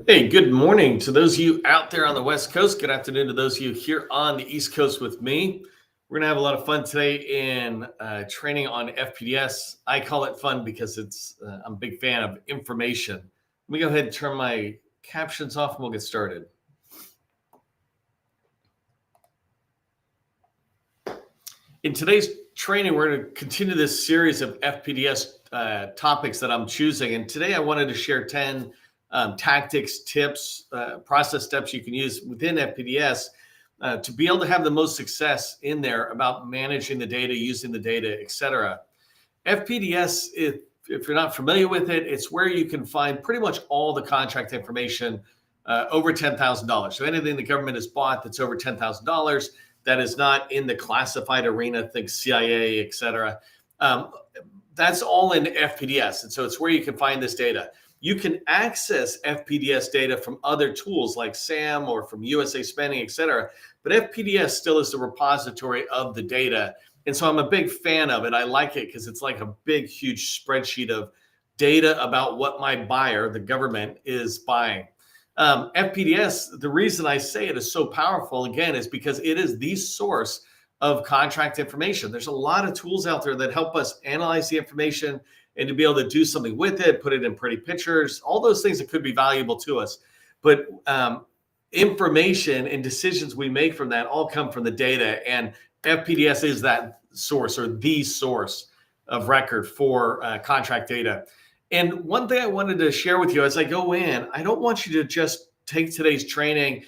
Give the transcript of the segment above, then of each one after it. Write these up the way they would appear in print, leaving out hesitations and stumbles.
Hey, good morning to those of you out there on the West Coast. Good afternoon to those of you here on the East Coast with me. We're going to have a lot of fun today in training on FPDS. I call it fun because I'm a big fan of information. Let me go ahead and turn my captions off and we'll get started. In today's training, we're going to continue this series of FPDS topics that I'm choosing. And today I wanted to share 10 tactics, tips, process steps you can use within FPDS to be able to have the most success in there about managing the data, using the data, etc. FPDS, if you're not familiar with it, it's where you can find pretty much all the contract information over $10,000. So anything the government has bought that's over $10,000 that is not in the classified arena, think CIA, etc. That's all in FPDS. And so it's where you can find this data. You can access FPDS data from other tools like SAM or from USA Spending, et cetera. But FPDS still is the repository of the data. And so I'm a big fan of it. I like it because it's like a big, huge spreadsheet of data about what my buyer, the government, is buying. FPDS, the reason I say it is so powerful, again, is because it is the source of contract information. There's a lot of tools out there that help us analyze the information and to be able to do something with it, put it in pretty pictures, all those things that could be valuable to us. But information and decisions we make from that all come from the data. And FPDS is that source or the source of record for contract data. And one thing I wanted to share with you as I go in, I don't want you to just take today's training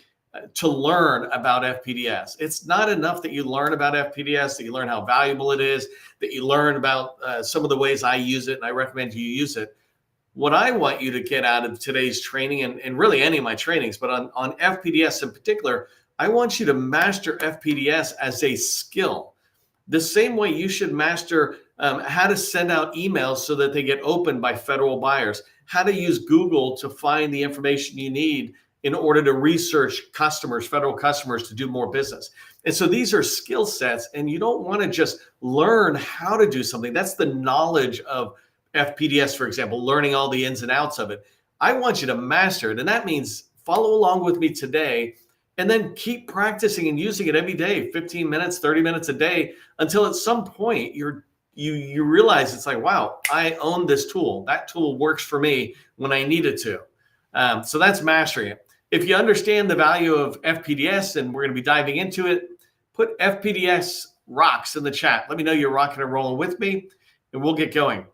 to learn about FPDS. It's not enough that you learn about FPDS, that you learn how valuable it is, that you learn about some of the ways I use it, and I recommend you use it. What I want you to get out of today's training, and really any of my trainings, but on FPDS in particular, I want you to master FPDS as a skill. The same way you should master how to send out emails so that they get opened by federal buyers, how to use Google to find the information you need in order to research customers, federal customers, to do more business. And so these are skill sets, and you don't want to just learn how to do something. That's the knowledge of FPDS, for example, learning all the ins and outs of it. I want you to master it, and that means follow along with me today and then keep practicing and using it every day, 15 minutes, 30 minutes a day, until at some point you realize it's like, wow, I own this tool. That tool works for me when I need it to. So that's mastering it. If you understand the value of FPDS, and we're going to be diving into it, put FPDS rocks in the chat. Let me know you're rocking and rolling with me, and we'll get going.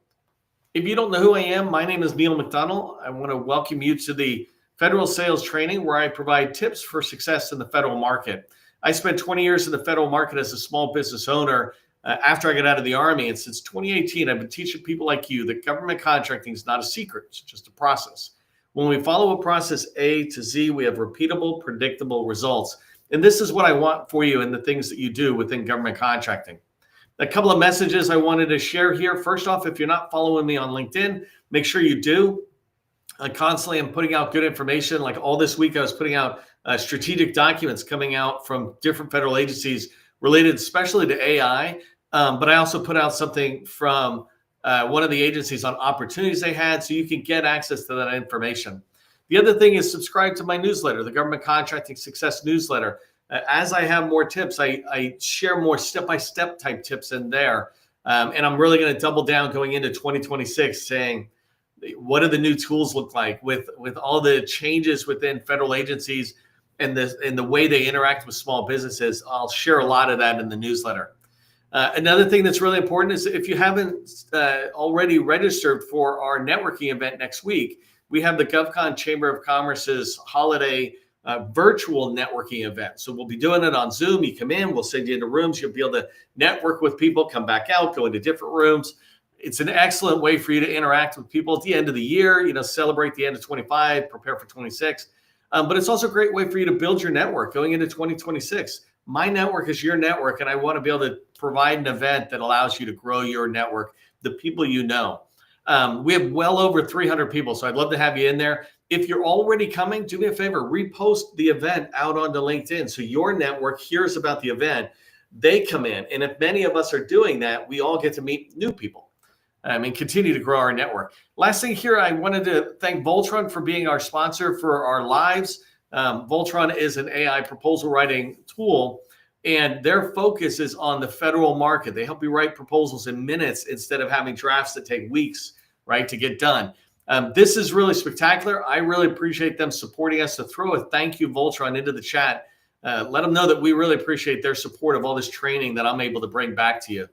If you don't know who I am, my name is Neil McDonald. I want to welcome you to the Federal Sales Training, where I provide tips for success in the federal market. I spent 20 years in the federal market as a small business owner after I got out of the Army. And since 2018, I've been teaching people like you that government contracting is not a secret. It's just a process. When we follow a process A to Z, we have repeatable, predictable results. And this is what I want for you in the things that you do within government contracting. A couple of messages I wanted to share here. First off, if you're not following me on LinkedIn, make sure you do. Constantly I'm putting out good information. Like all this week, I was putting out strategic documents coming out from different federal agencies related especially to AI. But I also put out something from one of the agencies on opportunities they had, so you can get access to that information. The other thing is subscribe to my newsletter, the Government Contracting Success Newsletter. As I have more tips, I share more step-by-step type tips in there. And I'm really going to double down going into 2026 saying, what do the new tools look like with all the changes within federal agencies and the way they interact with small businesses? I'll share a lot of that in the newsletter. Another thing that's really important is if you haven't already registered for our networking event next week, we have the GovCon Chamber of Commerce's holiday virtual networking event. So we'll be doing it on Zoom. You come in, we'll send you into rooms. You'll be able to network with people, come back out, go into different rooms. It's an excellent way for you to interact with people at the end of the year, celebrate the end of 25, prepare for 26. But it's also a great way for you to build your network going into 2026. My network is your network, and I want to be able to provide an event that allows you to grow your network, the people you know. We have well over 300 people, so I'd love to have you in there. If you're already coming, do me a favor, repost the event out onto LinkedIn so your network hears about the event. They come in, and if many of us are doing that, we all get to meet new people. and continue to grow our network. Last thing here, I wanted to thank Voltron for being our sponsor for our lives. Voltron is an AI proposal writing tool, and their focus is on the federal market. They help you write proposals in minutes instead of having drafts that take weeks, right, to get done. This is really spectacular. I really appreciate them supporting us. So throw a thank you, Voltron, into the chat. Let them know that we really appreciate their support of all this training that I'm able to bring back to you.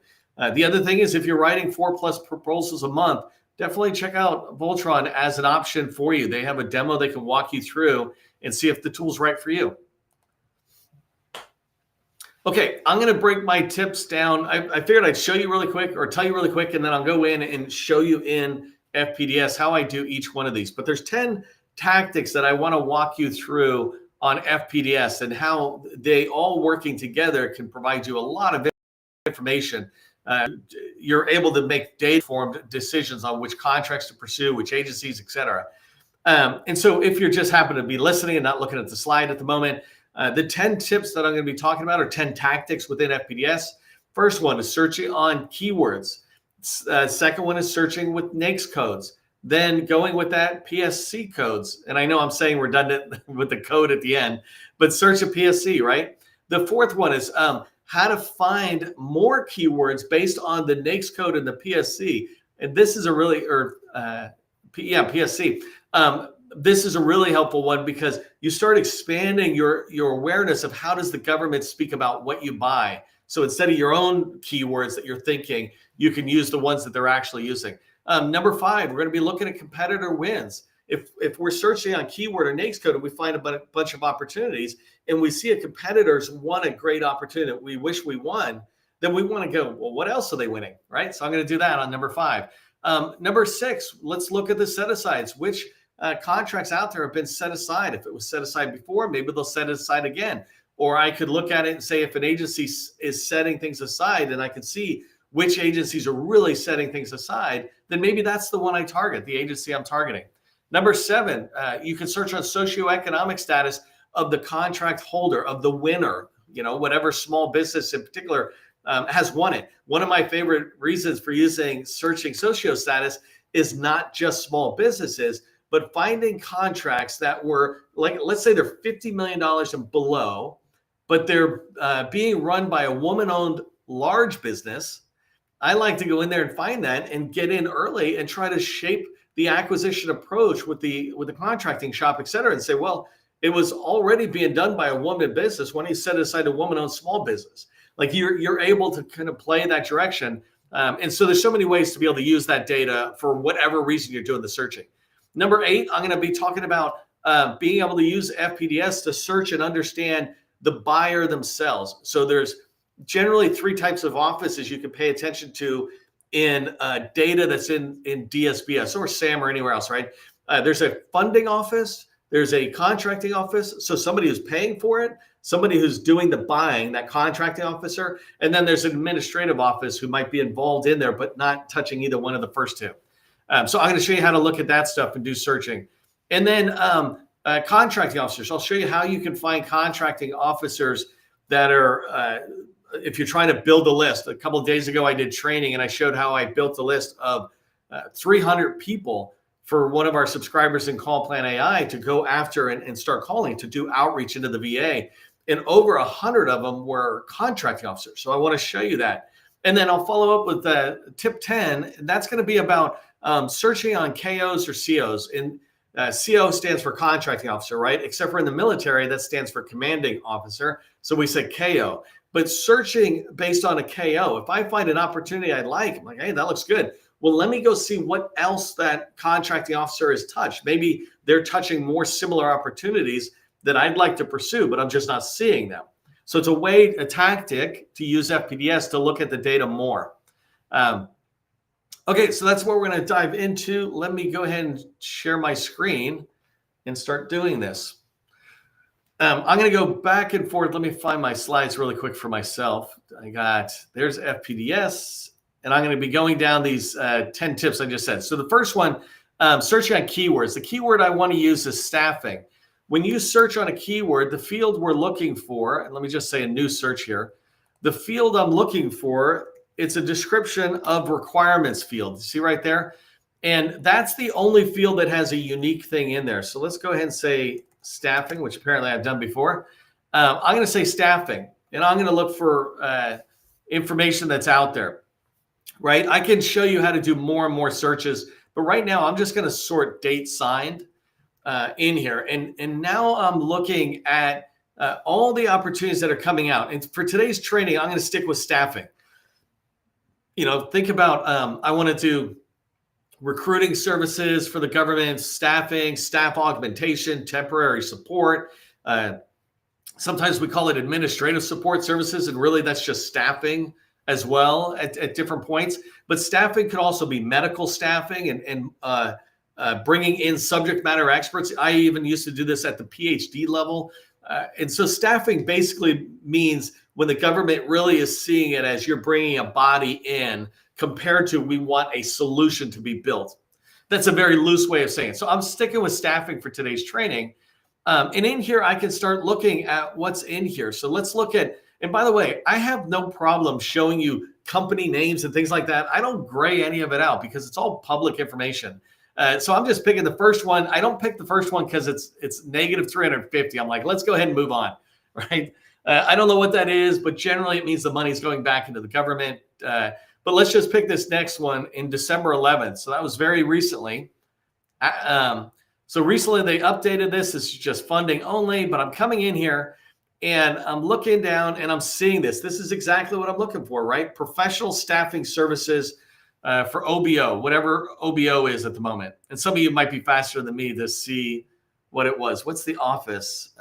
The other thing is, if you're writing 4+ proposals a month, definitely check out Voltron as an option for you. They have a demo they can walk you through and see if the tool's right for you. Okay, I'm going to break my tips down. I figured I'd show you really quick, or tell you really quick, and then I'll go in and show you in FPDS how I do each one of these. But there's 10 tactics that I want to walk you through on FPDS and how they all working together can provide you a lot of information. You're able to make data-informed decisions on which contracts to pursue, which agencies, et cetera. And so if you just happen to be listening and not looking at the slide at the moment, the 10 tips that I'm going to be talking about are 10 tactics within FPDS. First one is searching on keywords. Second one is searching with NAICS codes. Then going with that, PSC codes. And I know I'm saying redundant with the code at the end, but search a PSC, right? The fourth one is how to find more keywords based on the NAICS code and the PSC. And this is a really, PSC. This is a really helpful one because you start expanding your awareness of how does the government speak about what you buy. So instead of your own keywords that you're thinking, you can use the ones that they're actually using. Number 5, we're going to be looking at competitor wins. If we're searching on keyword or NAICS code and we find a bunch of opportunities and we see a competitor's won a great opportunity that we wish we won, then we want to go, well, what else are they winning, right? So I'm going to do that on number 5. Number 6, let's look at the set-asides. Which contracts out there have been set aside? If it was set aside before, maybe they'll set it aside again. Or I could look at it and say if an agency is setting things aside and I can see which agencies are really setting things aside, then maybe that's the one I target, the agency I'm targeting. Number 7, you can search on socioeconomic status of the contract holder, of the winner, whatever small business in particular has won it. One of my favorite reasons for searching socio status is not just small businesses, but finding contracts that were, like, let's say they're $50 million and below, but they're being run by a woman-owned large business. I like to go in there and find that and get in early and try to shape the acquisition approach with the contracting shop, et cetera, and say, well, it was already being done by a woman business when he set aside a woman-owned small business. Like you're able to kind of play that direction. And so there's so many ways to be able to use that data for whatever reason you're doing the searching. Number 8, I'm going to be talking about being able to use FPDS to search and understand the buyer themselves. So there's generally 3 types of offices you can pay attention to in data that's in DSBS or SAM or anywhere else, right? There's a funding office, there's a contracting office, so somebody who's paying for it, somebody who's doing the buying, that contracting officer, and then there's an administrative office who might be involved in there but not touching either one of the first 2. So I'm going to show you how to look at that stuff and do searching. And then contracting officers. I'll show you how you can find contracting officers that are, if you're trying to build a list. A couple of days ago, I did training and I showed how I built a list of 300 people for one of our subscribers in Call Plan AI to go after and start calling to do outreach into the VA. And over 100 of them were contracting officers. So I want to show you that. And then I'll follow up with tip 10. And that's going to be about searching on KOs or COs. And CO stands for contracting officer, right? Except for in the military, that stands for commanding officer. So we say KO. But searching based on a KO, if I find an opportunity I like, I'm like, hey, that looks good. Well, let me go see what else that contracting officer has touched. Maybe they're touching more similar opportunities that I'd like to pursue, but I'm just not seeing them. So it's a tactic to use FPDS to look at the data more. Okay, so that's what we're going to dive into. Let me go ahead and share my screen and start doing this. I'm going to go back and forth. Let me find my slides really quick for myself. There's FPDS, and I'm going to be going down these 10 tips I just said. So the first one, searching on keywords. The keyword I want to use is staffing. When you search on a keyword, the field we're looking for, and let me just say a new search here. The field I'm looking for it's a description of requirements field. See right there? And that's the only field that has a unique thing in there. So let's go ahead and say staffing, which apparently I've done before. I'm going to say staffing, and I'm going to look for information that's out there, right? I can show you how to do more and more searches, but right now I'm just going to sort date signed in here. And now I'm looking at all the opportunities that are coming out. And for today's training, I'm going to stick with staffing. Think about, I want to do recruiting services for the government, staffing, staff augmentation, temporary support. Sometimes we call it administrative support services, and really that's just staffing as well at different points. But staffing could also be medical staffing and bringing in subject matter experts. I even used to do this at the PhD level. And so staffing basically means when the government really is seeing it as you're bringing a body in compared to we want a solution to be built. That's a very loose way of saying it. So I'm sticking with staffing for today's training. And in here, I can start looking at what's in here. So let's look at, and by the way, I have no problem showing you company names and things like that. I don't gray any of it out because it's all public information. So I'm just picking the first one. I don't pick the first one because it's negative 350. I'm like, let's go ahead and move on, right? I don't know what that is, but generally it means the money's going back into the government. But let's just pick this next one in December 11th. So that was very recently. So recently they updated this. This is just funding only, but I'm coming in here and I'm looking down and I'm seeing this. This is exactly what I'm looking for, right? Professional staffing services for OBO, whatever OBO is at the moment. And some of you might be faster than me to see what it was. What's the office?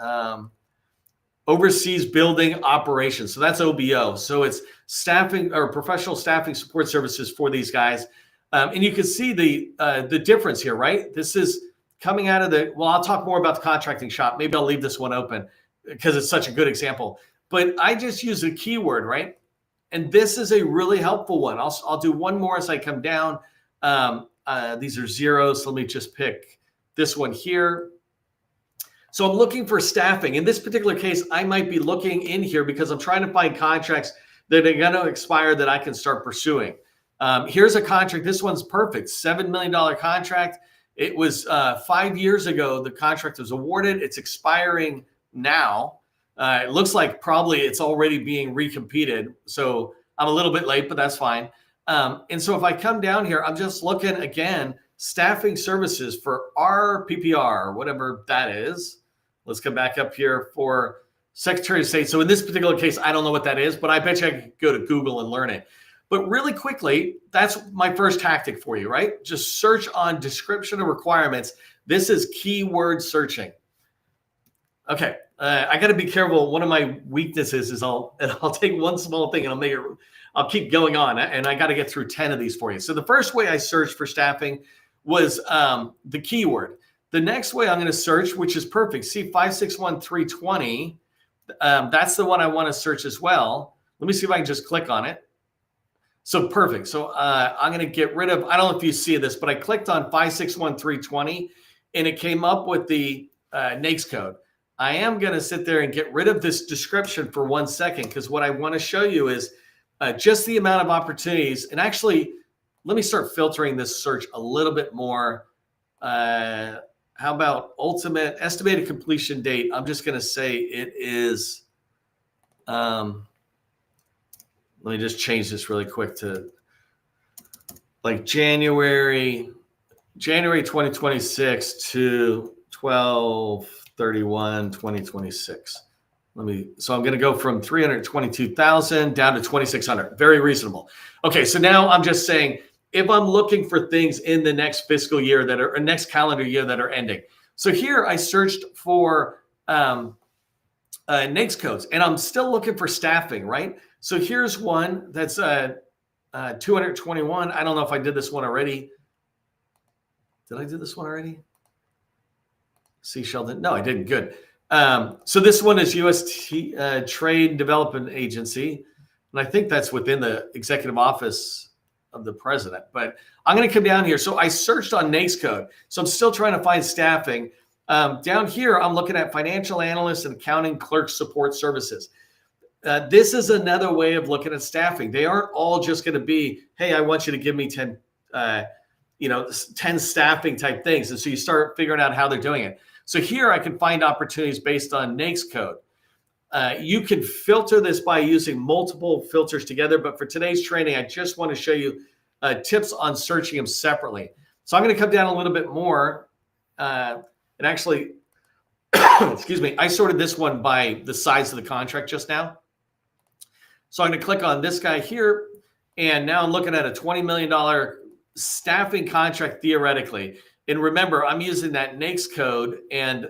Overseas Building Operations. So that's OBO. So it's staffing or professional staffing support services for these guys. And you can see the difference here, right? This is coming out of well, I'll talk more about the contracting shop. Maybe I'll leave this one open because it's such a good example. But I just use a keyword, right? And this is a really helpful one. I'll do one more as I come down. These are zeros. So let me just pick this one here. So I'm looking for staffing. In this particular case, I might be looking in here because I'm trying to find contracts that are going to expire that I can start pursuing. Here's a contract. This one's perfect. $7 million contract. It was 5 years ago. The contract was awarded. It's expiring now. It looks like probably it's already being recompeted. So I'm a little bit late, but that's fine. And so if I come down here, I'm just looking again, staffing services for RPPR, whatever that is. Let's come back up here for Secretary of State. So in this particular case, I don't know what that is, but I bet you I could go to Google and learn it. But really quickly, that's my first tactic for you, right? Just search on description of requirements. This is keyword searching. Okay, I got to be careful. One of my weaknesses is I'll take one small thing and I'll keep going on, and I got to get through 10 of these for you. So the first way I searched for staffing was the keyword. The next way I'm going to search, which is perfect. See 561320. That's the one I want to search as well. Let me see if I can just click on it. So perfect. So I'm going to get rid of, I don't know if you see this, but I clicked on 561320 and it came up with the NAICS code. I am going to sit there and get rid of this description for 1 second because what I want to show you is just the amount of opportunities. And actually, let me start filtering this search a little bit more. How about ultimate estimated completion date? I'm just going to say it is, let me just change this really quick to like January 2026 to 12/31/2026. So I'm going to go from 322,000 down to 2,600. Very reasonable. Okay, so now I'm just saying if I'm looking for things in the next fiscal year that are, or next calendar year that are ending. So here I searched for NAICS codes, and I'm still looking for staffing, right? So here's one that's 221. I don't know if I did this one already. Did I do this one already? See, Sheldon. No, I didn't. Good. So this one is U.S. Trade Development Agency, and I think that's within the executive office of the president. But I'm going to come down here. So I searched on NAICS code. So I'm still trying to find staffing. Down here, I'm looking at financial analysts and accounting clerk support services. This is another way of looking at staffing. They aren't all just going to be, hey, I want you to give me 10, 10 staffing type things. And so you start figuring out how they're doing it. So here I can find opportunities based on NAICS code. You can filter this by using multiple filters together. But for today's training, I just want to show you tips on searching them separately. So I'm going to come down a little bit more. And actually, excuse me, I sorted this one by the size of the contract just now. So I'm going to click on this guy here. And now I'm looking at a $20 million staffing contract theoretically. And remember, I'm using that NAICS code, and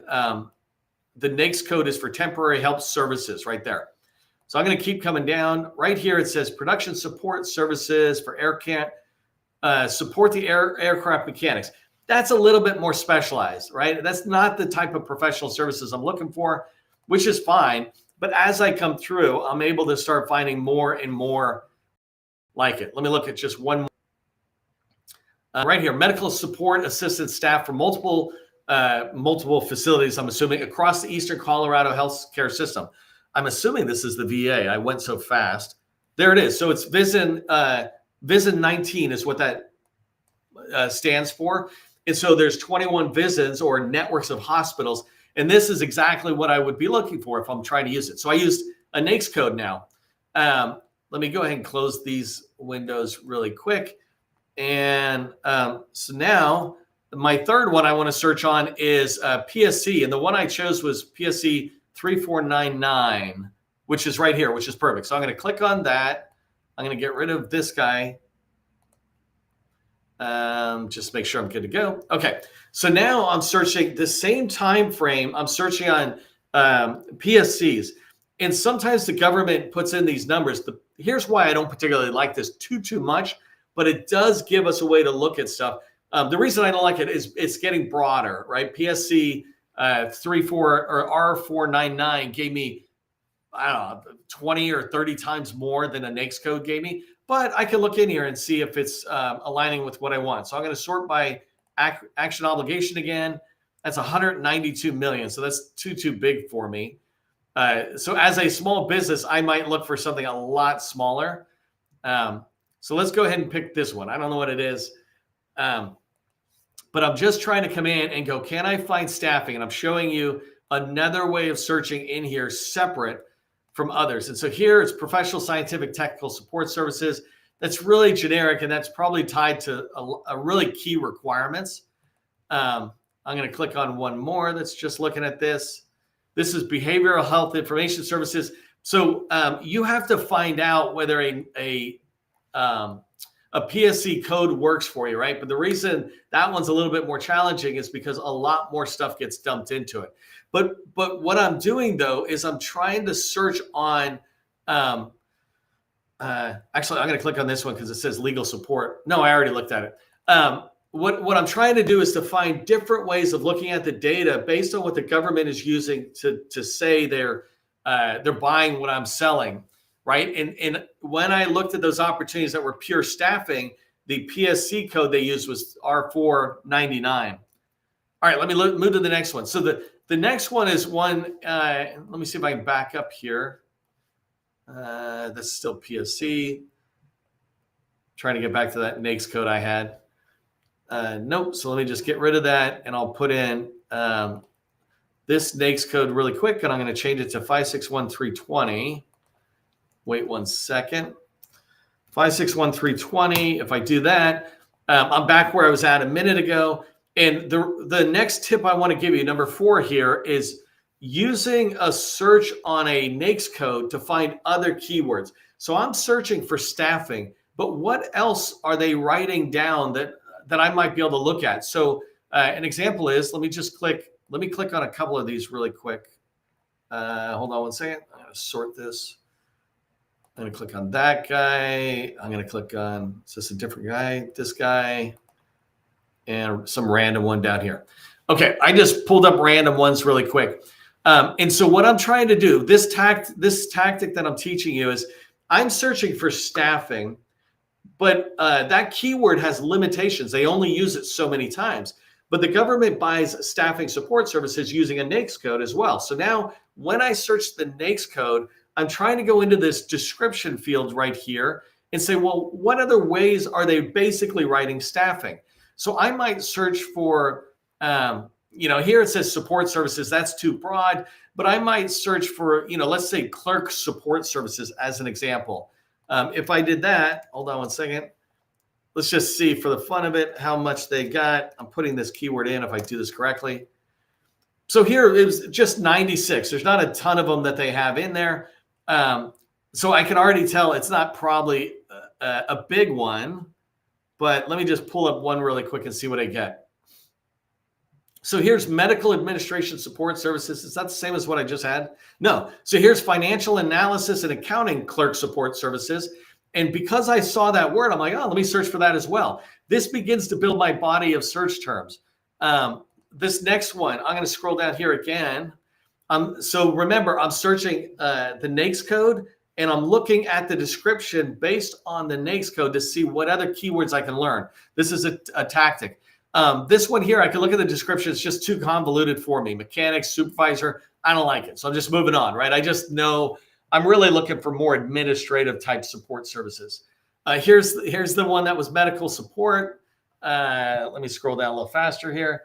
the NAICS code is for temporary help services right there. So I'm going to keep coming down. Right here, it says production support services for support the aircraft mechanics. That's a little bit more specialized, right? That's not the type of professional services I'm looking for, which is fine. But as I come through, I'm able to start finding more and more like it. Let me look at just one more. Right here, medical support assistant staff for multiple facilities, I'm assuming, across the Eastern Colorado healthcare system. I'm assuming this is the VA. I went so fast. There it is. So it's VISN 19 is what that stands for. And so there's 21 VISNs, or networks of hospitals. And this is exactly what I would be looking for if I'm trying to use it. So I used a NAICS code now. Let me go ahead and close these windows really quick. And so now my third one I want to search on is PSC. And the one I chose was PSC 3499, which is right here, which is perfect. So I'm going to click on that. I'm going to get rid of this guy. Just make sure I'm good to go. Okay. So now I'm searching the same time frame. I'm searching on PSCs. And sometimes the government puts in these numbers. Here's why I don't particularly like this too much, but it does give us a way to look at stuff. The reason I don't like it is it's getting broader, right? PSC 34 or R499 gave me, I don't know, 20 or 30 times more than a NAICS code gave me. But I can look in here and see if it's aligning with what I want. So I'm going to sort by action obligation again. That's 192 million. So that's too big for me. So as a small business, I might look for something a lot smaller. So let's go ahead and pick this one. I don't know what it is. But I'm just trying to come in and go, can I find staffing? And I'm showing you another way of searching in here separate from others. And so here it's professional, scientific, technical support services. That's really generic, and that's probably tied to a really key requirements. I'm going to click on one more that's just looking at this. This is behavioral health information services. So you have to find out whether a PSC code works for you, right? But the reason that one's a little bit more challenging is because a lot more stuff gets dumped into it. But what I'm doing though is I'm trying to search on. Actually, I'm going to click on this one because it says legal support. No, I already looked at it. What I'm trying to do is to find different ways of looking at the data based on what the government is using to say they're buying what I'm selling. Right. And when I looked at those opportunities that were pure staffing, the PSC code they used was R499. All right, let me move to the next one. So the next one is one, let me see if I can back up here. That's still PSC. Trying to get back to that NAICS code I had. Nope. So let me just get rid of that, and I'll put in this NAICS code really quick, and I'm going to change it to 561320. Wait 1 second. 561320. If I do that, I'm back where I was at a minute ago. And the next tip I want to give you, number 4 here, is using a search on a NAICS code to find other keywords. So I'm searching for staffing, but what else are they writing down that I might be able to look at? So an example is, let me click on a couple of these really quick. Hold on 1 second. I'm going to sort this. I'm going to click on that guy. I'm going to click on, is this a different guy? This guy, and some random one down here. Okay, I just pulled up random ones really quick. And so what I'm trying to do, this tactic that I'm teaching you is I'm searching for staffing, but that keyword has limitations. They only use it so many times. But the government buys staffing support services using a NAICS code as well. So now when I search the NAICS code, I'm trying to go into this description field right here and say, well, what other ways are they basically writing staffing? So I might search for, here it says support services. That's too broad, but I might search for, let's say clerk support services as an example. If I did that, hold on one second. Let's just see for the fun of it, how much they got. I'm putting this keyword in if I do this correctly. So here it was just 96. There's not a ton of them that they have in there. So I can already tell it's not probably a big one, but let me just pull up one really quick and see what I get. So here's medical administration support services. Is that the same as what I just had? No. So here's financial analysis and accounting clerk support services. And because I saw that word, I'm like, oh, let me search for that as well. This begins to build my body of search terms. This next one, I'm going to scroll down here again. So remember, I'm searching the NAICS code, and I'm looking at the description based on the NAICS code to see what other keywords I can learn. This is a tactic. This one here, I can look at the description. It's just too convoluted for me. Mechanic, supervisor, I don't like it. So I'm just moving on, right? I just know I'm really looking for more administrative type support services. Here's the one that was medical support. Let me scroll down a little faster here.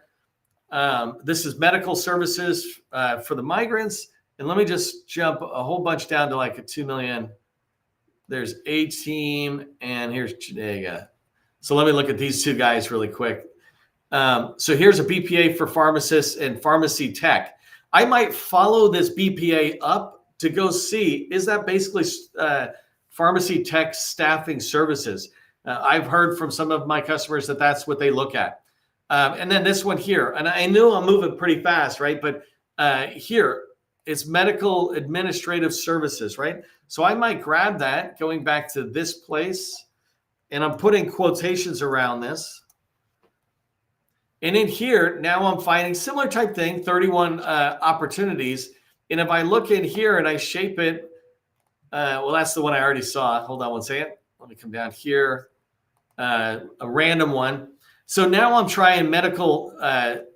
This is medical services for the migrants. And let me just jump a whole bunch down to like a 2 million. There's A team, and here's Jadega. So let me look at these two guys really quick. So here's a BPA for pharmacists and pharmacy tech. I might follow this BPA up to go see, is that basically pharmacy tech staffing services? I've heard from some of my customers that that's what they look at. And then this one here, and I knew I'm moving pretty fast, right? But here, it's medical administrative services, right? So I might grab that, going back to this place, and I'm putting quotations around this. And in here, now I'm finding similar type thing, 31 opportunities. And if I look in here and I shape it, well, that's the one I already saw. Hold on one second. Let me come down here. A random one. So now I'm trying medical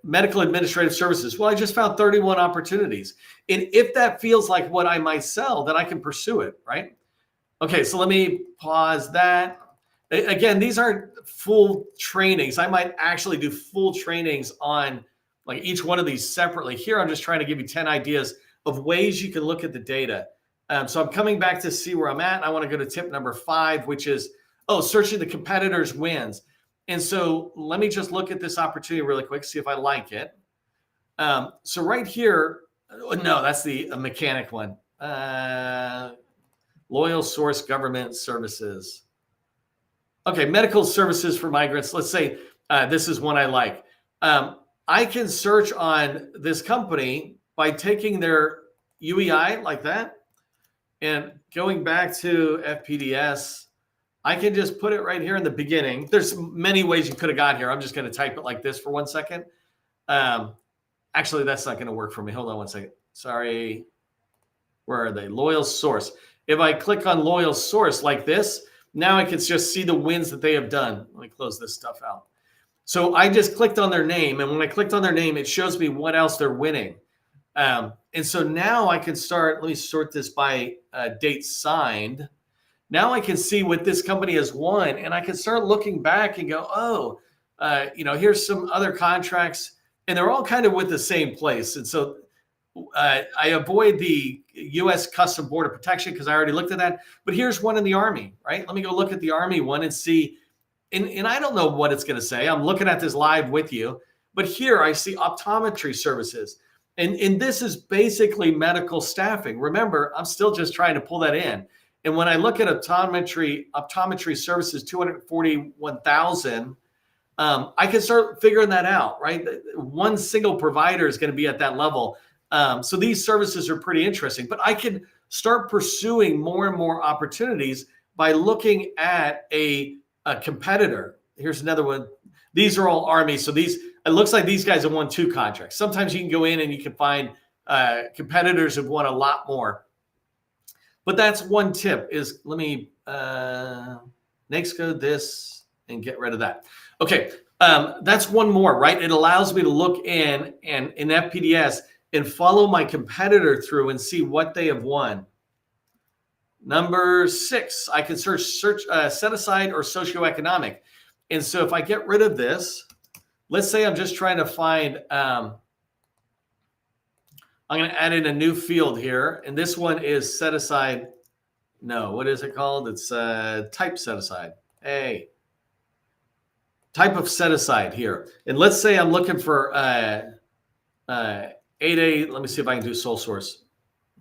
administrative services. Well, I just found 31 opportunities. And if that feels like what I might sell, then I can pursue it, right? Okay, so let me pause that. Again, these aren't full trainings. I might actually do full trainings on like each one of these separately. Here, I'm just trying to give you 10 ideas of ways you can look at the data. So I'm coming back to see where I'm at. I want to go to tip number 5, which is, searching the competitors' wins. And so let me just look at this opportunity really quick, see if I like it. So right here, no, that's the mechanic one. Loyal source government services. Okay, medical services for migrants. Let's say this is one I like. I can search on this company by taking their UEI like that and going back to FPDS. I can just put it right here in the beginning. There's many ways you could have got here. I'm just going to type it like this for 1 second. Actually, that's not going to work for me. Hold on 1 second. Sorry. Where are they? Loyal source. If I click on loyal source like this, now I can just see the wins that they have done. Let me close this stuff out. So I just clicked on their name. And when I clicked on their name, it shows me what else they're winning. And so now I can start, let me sort this by date signed. Now I can see what this company has won, and I can start looking back and go, here's some other contracts, and they're all kind of with the same place. And so I avoid the U.S. Custom Border Protection because I already looked at that. But here's one in the Army, right? Let me go look at the Army one and see. And I don't know what it's going to say. I'm looking at this live with you. But here I see optometry services. And this is basically medical staffing. Remember, I'm still just trying to pull that in. And when I look at optometry services, 241,000, I can start figuring that out, right? One single provider is going to be at that level. So these services are pretty interesting, but I can start pursuing more and more opportunities by looking at a competitor. Here's another one. These are all Army. So it looks like these guys have won 2 contracts. Sometimes you can go in and you can find competitors have won a lot more. But that's one tip is let me next code this and get rid of that. Okay, that's one more, right? It allows me to look in FPDS and follow my competitor through and see what they have won. Number 6, I can search set aside or socioeconomic. And so if I get rid of this, let's say I'm just trying to find, I'm going to add in a new field here. And this one is set aside. No, what is it called? It's type set aside. Hey, type of set aside here. And let's say I'm looking for 8A. Let me see if I can do sole source.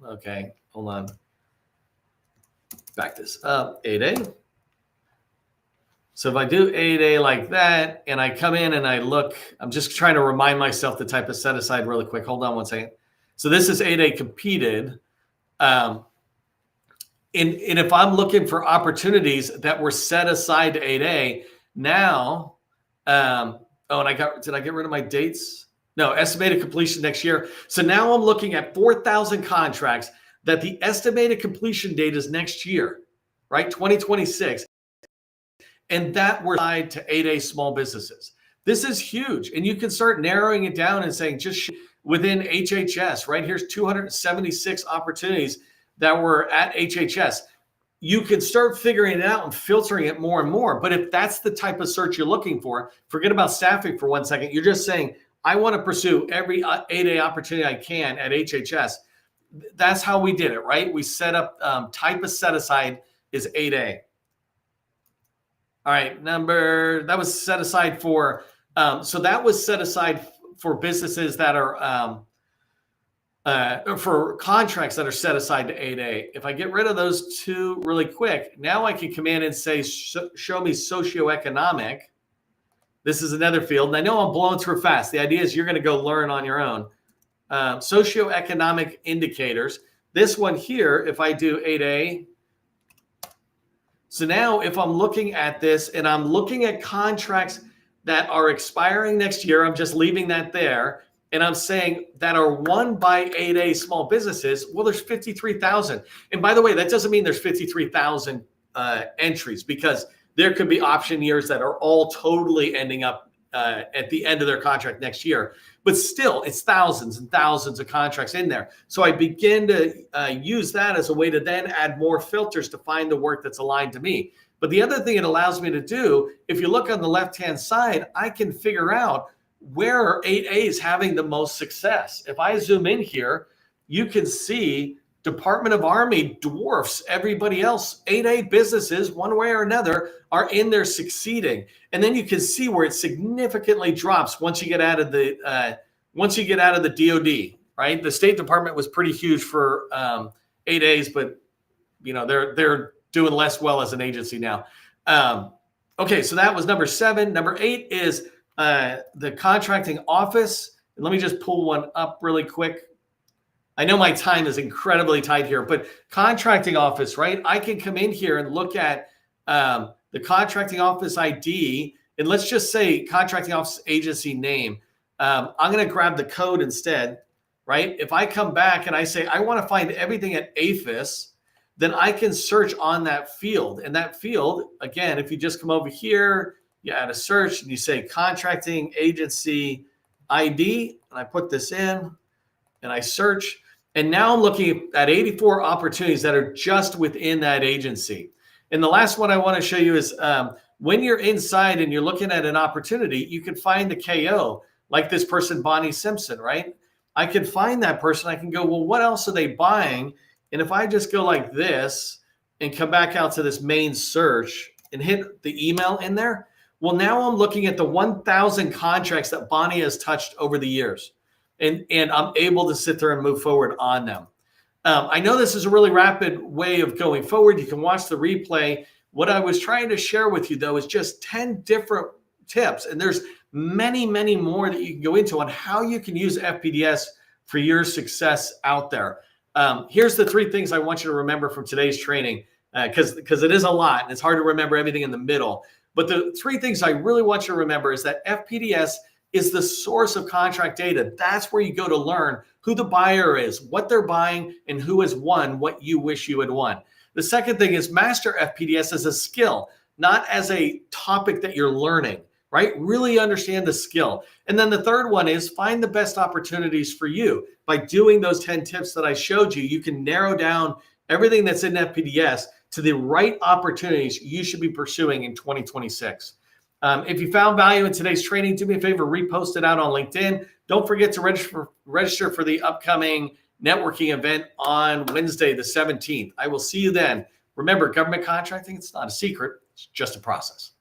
Okay, hold on. Back this up, 8A. So if I do 8A like that, and I come in and I look, I'm just trying to remind myself the type of set aside really quick. Hold on one second. So this is 8A competed. And if I'm looking for opportunities that were set aside to 8A, now, and did I get rid of my dates? No, estimated completion next year. So now I'm looking at 4,000 contracts that the estimated completion date is next year, right? 2026. And that were tied to 8A small businesses. This is huge. And you can start narrowing it down and saying just within HHS, right? Here's 276 opportunities that were at HHS. You can start figuring it out and filtering it more and more. But if that's the type of search you're looking for, forget about staffing for 1 second. You're just saying, I want to pursue every 8A opportunity I can at HHS. That's how we did it, right? We set up type of set aside is 8A. All right, that was set aside for, so that was set aside for businesses that are, for contracts that are set aside to 8A. If I get rid of those two really quick, now I can come in and say, show me socioeconomic. This is another field. And I know I'm blowing through fast. The idea is you're going to go learn on your own. Socioeconomic indicators. This one here, if I do 8A, so now if I'm looking at this and I'm looking at contracts that are expiring next year, I'm just leaving that there. And I'm saying that are won by 8A small businesses. Well, there's 53,000. And by the way, that doesn't mean there's 53,000 entries, because there could be option years that are all totally ending up at the end of their contract next year. But still, it's thousands and thousands of contracts in there. So I begin to use that as a way to then add more filters to find the work that's aligned to me. But the other thing it allows me to do, if you look on the left-hand side, I can figure out where are 8As having the most success. If I zoom in here, you can see Department of Army dwarfs everybody else. 8A businesses, one way or another, are in there succeeding. And then you can see where it significantly drops once you get out of the DoD, right? The State Department was pretty huge for 8As, but they're doing less well as an agency now. Okay, so that was number 7. Number 8 is the contracting office. And let me just pull one up really quick. I know my time is incredibly tight here, but contracting office, right? I can come in here and look at the contracting office ID, and let's just say contracting office agency name. I'm going to grab the code instead, right? If I come back and I say, I want to find everything at APHIS, then I can search on that field. And that field, again, if you just come over here, you add a search and you say contracting agency ID, and I put this in and I search. And now I'm looking at 84 opportunities that are just within that agency. And the last one I want to show you is when you're inside and you're looking at an opportunity, you can find the KO, like this person, Bonnie Simpson, right? I can find that person. I can go, well, what else are they buying? And if I just go like this and come back out to this main search and hit the email in there, well, now I'm looking at the 1,000 contracts that Bonnie has touched over the years. And I'm able to sit there and move forward on them. I know this is a really rapid way of going forward. You can watch the replay. What I was trying to share with you, though, is just 10 different tips. And there's many, many more that you can go into on how you can use FPDS for your success out there. Here's the 3 things I want you to remember from today's training, because it is a lot, and it's hard to remember everything in the middle. But the 3 things I really want you to remember is that FPDS is the source of contract data. That's where you go to learn who the buyer is, what they're buying, and who has won what you wish you had won. The second thing is master FPDS as a skill, not as a topic that you're learning, right? Really understand the skill. And then the third one is find the best opportunities for you. By doing those 10 tips that I showed you, you can narrow down everything that's in FPDS to the right opportunities you should be pursuing in 2026. If you found value in today's training, do me a favor, repost it out on LinkedIn. Don't forget to register for the upcoming networking event on Wednesday, the 17th. I will see you then. Remember, government contracting, it's not a secret, it's just a process.